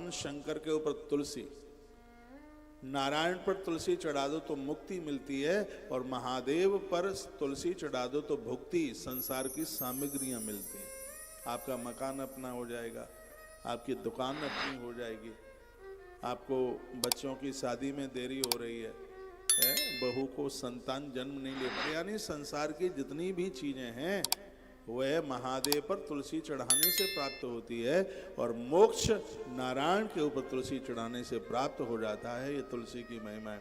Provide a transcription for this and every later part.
भगवान शंकर के ऊपर तुलसी, नारायण पर तुलसी चढ़ा दो तो मुक्ति मिलती है, और महादेव पर तुलसी चढ़ा दो तो भुक्ति, संसार की सामग्रियां मिलती हैं। आपका मकान अपना हो जाएगा, आपकी दुकान अपनी हो जाएगी, आपको बच्चों की शादी में देरी हो रही है, बहू को संतान जन्म नहीं ले पा, यानी संसार की जितनी भी चीजें हैं वह महादेव पर तुलसी चढ़ाने से प्राप्त होती है, और मोक्ष नारायण के ऊपर तुलसी चढ़ाने से प्राप्त हो जाता है। ये तुलसी की महिमा है।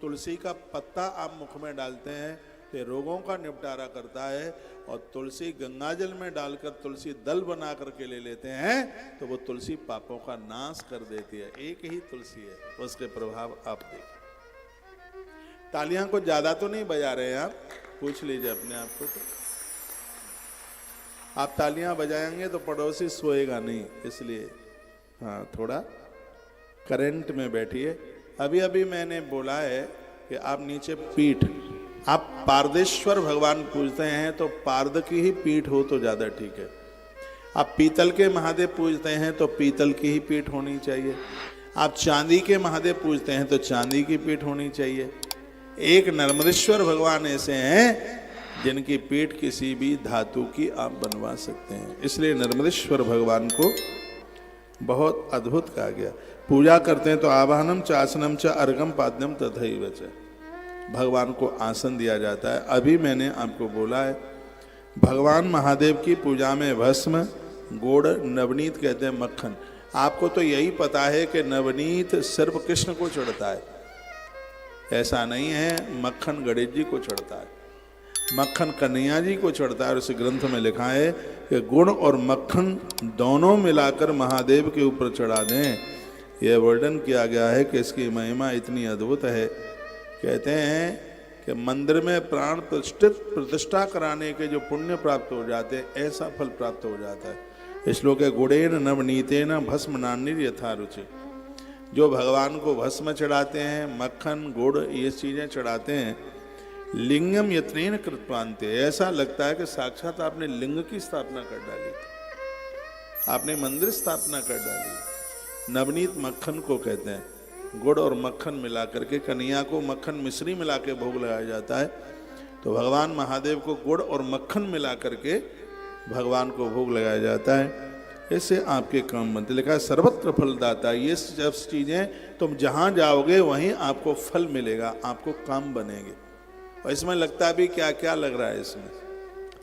तुलसी का पत्ता आप मुख में डालते हैं तो रोगों का निपटारा करता है, और तुलसी गंगाजल में डालकर तुलसी दल बना करके ले लेते हैं तो वो तुलसी पापों का नाश कर देती है। एक ही तुलसी है, उसके प्रभाव आप देखिए। तालियां को ज्यादा तो नहीं बजा रहे हैं आप, पूछ लीजिए अपने आप को। तो आप तालियां बजाएंगे तो पड़ोसी सोएगा नहीं, इसलिए हाँ थोड़ा करंट में बैठिए। अभी अभी मैंने बोला है कि आप नीचे पीठ, आप पारदेश्वर भगवान पूजते हैं तो पारद की ही पीठ हो तो ज्यादा ठीक है। आप पीतल के महादेव पूजते हैं तो पीतल की ही पीठ होनी चाहिए। आप चांदी के महादेव पूजते हैं तो चांदी की पीठ होनी चाहिए। एक नर्मदेश्वर भगवान ऐसे हैं जिनकी पीठ किसी भी धातु की आप बनवा सकते हैं, इसलिए नर्मदेश्वर भगवान को बहुत अद्भुत कहा गया। पूजा करते हैं तो आवाहनम च आसनम च अर्घम पाद्यम तथैव च, भगवान को आसन दिया जाता है। अभी मैंने आपको बोला है भगवान महादेव की पूजा में भस्म, गुड़, नवनीत कहते हैं मक्खन। आपको तो यही पता है कि नवनीत सिर्फ कृष्ण को चढ़ता है, ऐसा नहीं है। मक्खन गणेश जी को चढ़ता है, मक्खन कन्हैया जी को चढ़ता है। और इस ग्रंथ में लिखा है कि गुड़ और मक्खन दोनों मिलाकर महादेव के ऊपर चढ़ा दें। यह वर्णन किया गया है कि इसकी महिमा इतनी अद्भुत है। कहते हैं कि मंदिर में प्राण प्रतिष्ठा कराने के जो पुण्य प्राप्त हो जाते हैं, ऐसा फल प्राप्त हो जाता है। श्लोक है गुड़ेन नवनीतेन भस्म नान्निर यथा रुचि। जो भगवान को भस्म चढ़ाते हैं, मक्खन, गुड़, ये चीजें चढ़ाते हैं, लिंगम यत्नेन कृतपान्ते, ऐसा लगता है कि साक्षात आपने लिंग की स्थापना कर डाली, आपने मंदिर स्थापना कर डाली। नवनीत मक्खन को कहते हैं। गुड़ और मक्खन मिला करके, कन्हैया को मक्खन मिश्री मिला के भोग लगाया जाता है, तो भगवान महादेव को गुड़ और मक्खन मिला करके भगवान को भोग लगाया जाता है। इससे आपके काम बनते। लिखा है सर्वत्र फलदाता, ये सब चीजें तुम जहां जाओगे वहीं आपको फल मिलेगा, आपको काम बनेंगे। और इसमें लगता भी क्या क्या लग रहा है, इसमें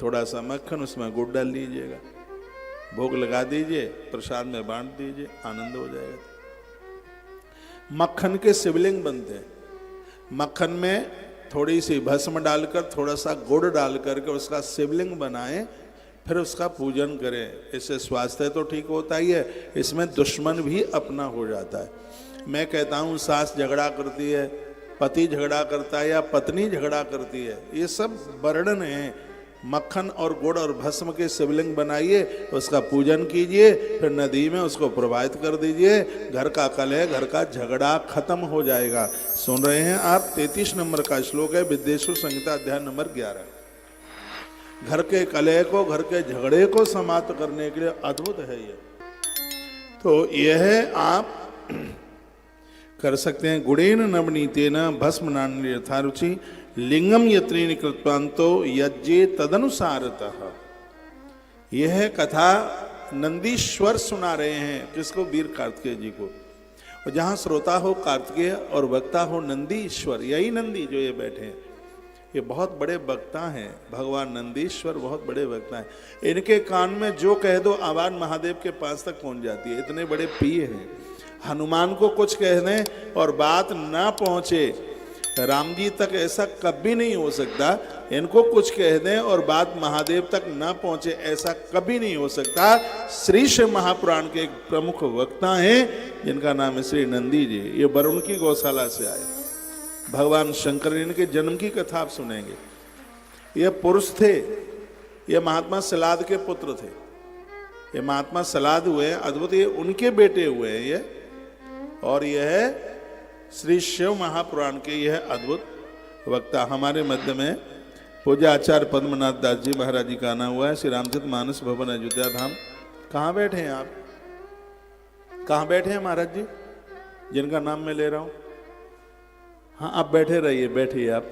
थोड़ा सा मक्खन, उसमें गुड़ डाल लीजिएगा, भोग लगा दीजिए, प्रसाद में बांट दीजिए, आनंद हो जाएगा। मक्खन के शिवलिंग बनते हैं। मक्खन में थोड़ी सी भस्म डालकर, थोड़ा सा गुड़ डाल करके उसका शिवलिंग बनाएं, फिर उसका पूजन करें। इससे स्वास्थ्य तो ठीक होता ही है, इसमें दुश्मन भी अपना हो जाता है। मैं कहता हूँ सास झगड़ा करती है, पति झगड़ा करता है या पत्नी झगड़ा करती है, ये सब वर्णन है। मक्खन और गुड़ और भस्म के शिवलिंग बनाइए, उसका पूजन कीजिए, फिर नदी में उसको प्रवाहित कर दीजिए। घर का कलह, घर का झगड़ा खत्म हो जाएगा। सुन रहे हैं आप, 33 नंबर का श्लोक है विद्येश्वर संहिता अध्याय नंबर 11। घर के कलह को, घर के झगड़े को समाप्त करने के लिए अद्भुत है ये। तो यह आप कर सकते हैं। गुड़ेन नवनीतेन भस्म नान्निर यथा रुचि लिंगम यत्नेन कृत्वान्तो यज्ञे तदनुसारतः। यह कथा नंदीश्वर सुना रहे हैं, किसको? वीर कार्तिकेय जी को। और जहाँ श्रोता हो कार्तिकेय और वक्ता हो नंदीश्वर, यही नंदी जो ये बैठे हैं, ये बहुत बड़े वक्ता हैं। भगवान नंदीश्वर बहुत बड़े वक्ता हैं। इनके कान में जो कह दो आवाज महादेव के पास तक पहुंच जाती है, इतने बड़े प्रिय हैं। हनुमान को कुछ कह दें और बात ना पहुंचे, राम जी तक ऐसा कभी नहीं हो सकता। इनको कुछ कह दें और बात महादेव तक ना पहुंचे, ऐसा कभी नहीं हो सकता। श्री शिव महापुराण के एक प्रमुख वक्ता हैं जिनका नाम है श्री नंदी जी। ये वरुण की गौशाला से आए। भगवान शंकर, इनके जन्म की कथा आप सुनेंगे। ये पुरुष थे, ये महात्मा सलाद के पुत्र थे। ये महात्मा सलाद हुए, अद्भुत, ये उनके बेटे हुए हैं ये। और यह है श्री शिव महापुराण के यह अद्भुत वक्ता। हमारे मध्य में पूज्य आचार्य पद्मनाथ दास जी महाराज जी का आना हुआ है। श्री रामचरित मानस भवन अयोध्या धाम। कहाँ बैठे हैं आप? कहाँ बैठे हैं महाराज जी जिनका नाम मैं ले रहा हूं? हाँ, आप बैठे रहिए, बैठिए आप,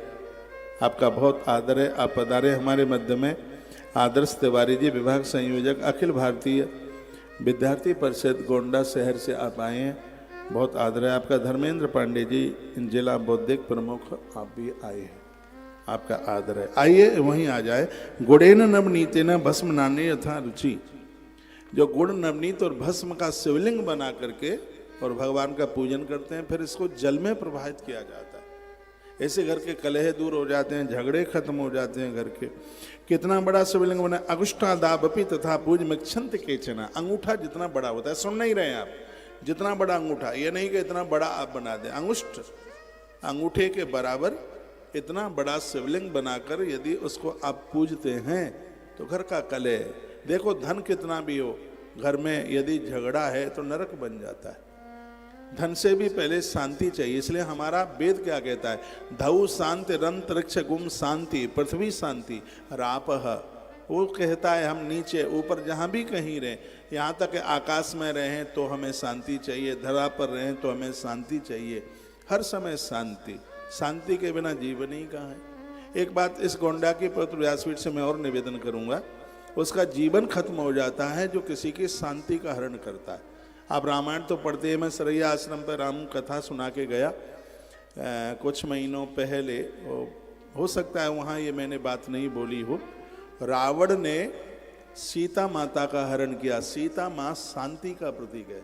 आपका बहुत आदर है। आप पधारे हमारे मध्य में। आदर्श तिवारी जी, विभाग संयोजक, अखिल भारतीय विद्यार्थी परिषद गोंडा शहर से आप आए हैं, बहुत आदर है आपका। धर्मेंद्र पांडे जी, जिला बौद्धिक प्रमुख, आप भी आए हैं, आपका आदर है। आइए वहीं आ जाए। गुड़ेन नवनीतेन भस्म नाने यथा रुचि। जो गुड़, नवनीत और भस्म का शिवलिंग बना करके और भगवान का पूजन करते हैं, फिर इसको जल में प्रवाहित किया जाता है। ऐसे घर के कलह दूर हो जाते हैं, झगड़े खत्म हो जाते हैं घर के। कितना बड़ा शिवलिंग बना, अगुष्ठादाबपि तथा पूज मिक्षंत केचना। अंगूठा जितना बड़ा होता है, सुन नहीं रहे हैं आप, जितना बड़ा अंगूठा, ये नहीं कि इतना बड़ा आप बना दें, अंगुष्ठ अंगूठे के बराबर इतना बड़ा शिवलिंग बनाकर यदि उसको आप पूजते हैं तो घर का कलह, देखो धन कितना भी हो, घर में यदि झगड़ा है तो नरक बन जाता है। धन से भी पहले शांति चाहिए, इसलिए हमारा वेद क्या कहता है, धऊ शांति रंतरिक्ष गुम शांति पृथ्वी शांति रापह। वो कहता है हम नीचे ऊपर जहाँ भी कहीं रहें, यहाँ तक आकाश में रहें तो हमें शांति चाहिए, धरा पर रहें तो हमें शांति चाहिए, हर समय शांति। शांति के बिना जीवन ही कहाँ है। एक बात इस गोंडा की पवित्र व्यासपीठ से मैं और निवेदन करूँगा, उसका जीवन खत्म हो जाता है जो किसी की शांति का हरण करता है। आप रामायण तो पढ़ते हैं, मैं सरैया आश्रम पर राम कथा सुना के गया कुछ महीनों पहले, हो सकता है वहाँ ये मैंने बात नहीं बोली हो। रावण ने सीता माता का हरण किया। सीता माँ शांति का प्रतीक है।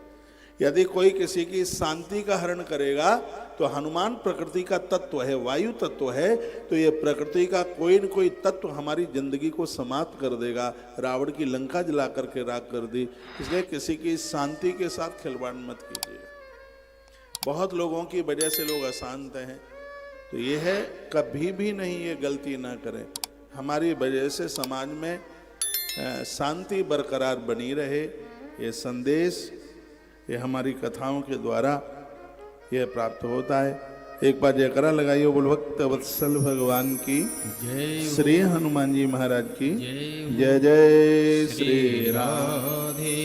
यदि कोई किसी की शांति का हरण करेगा तो हनुमान प्रकृति का तत्व है, वायु तत्व है, तो ये प्रकृति का कोई न कोई तत्व हमारी जिंदगी को समाप्त कर देगा। रावण की लंका जला करके राख कर दी। इसलिए किसी की शांति के साथ खिलवाड़ मत कीजिएगा। बहुत लोगों की वजह से लोग अशांत हैं, तो ये है कभी भी नहीं ये गलती ना करें। हमारी वजह से समाज में शांति बरकरार बनी रहे, ये संदेश ये हमारी कथाओं के द्वारा यह प्राप्त होता है। एक बार जयकारा लगाइए, बोल भक्त वत्सल भगवान की जय, श्री हनुमान जी महाराज की जय, जय श्री राधे।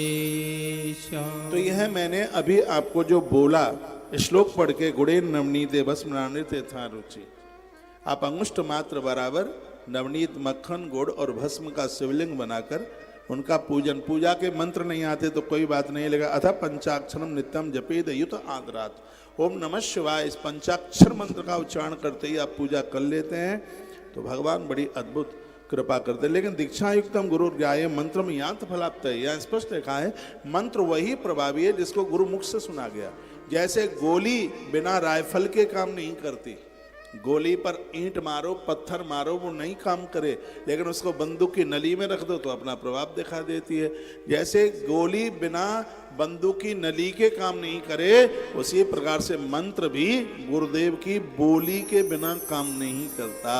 तो यह मैंने अभी आपको जो बोला, श्लोक पढ़ के, गुड़े नवनीते भस्म नाने यथा रुचि। आप अंगुष्ठ मात्र बराबर नवनीत, मक्खन, गुड़ और भस्म का शिवलिंग बनाकर उनका पूजन, पूजा के मंत्र नहीं आते तो कोई बात नहीं लगा। अथ पंचाक्षरम नित्यम जपेद युत आदरात। ओम नमः शिवाय, इस पंचाक्षर मंत्र का उच्चारण करते ही आप पूजा कर लेते हैं तो भगवान बड़ी अद्भुत कृपा करते हैं। लेकिन दीक्षा युक्तम गुरु ज्ञाय मंत्रम यात फलाप्त है, यहाँ स्पष्ट लिखा है मंत्र वही प्रभावी है जिसको गुरु मुख से सुना गया। जैसे गोली बिना राइफल के काम नहीं करती, गोली पर ईंट मारो, पत्थर मारो, वो नहीं काम करे, लेकिन उसको बंदूक की नली में रख दो तो अपना प्रभाव दिखा देती है। जैसे गोली बिना बंदूक की नली के काम नहीं करे, उसी प्रकार से मंत्र भी गुरुदेव की बोली के बिना काम नहीं करता।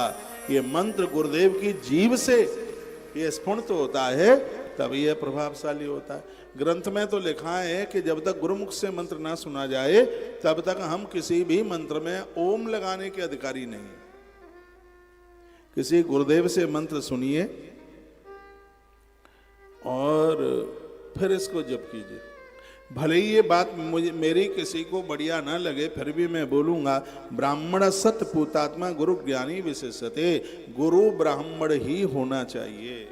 ये मंत्र गुरुदेव की जीभ से ये स्फुरित होता है, तब यह प्रभावशाली होता है। ग्रंथ में तो लिखा है कि जब तक गुरुमुख से मंत्र ना सुना जाए तब तक हम किसी भी मंत्र में ओम लगाने के अधिकारी नहीं। किसी गुरुदेव से मंत्र सुनिए और फिर इसको जप कीजिए। भले ही ये बात मुझे मेरी किसी को बढ़िया ना लगे, फिर भी मैं बोलूंगा, ब्राह्मण सत पूतात्मा गुरु ज्ञानी विशेषते। गुरु ब्राह्मण ही होना चाहिए।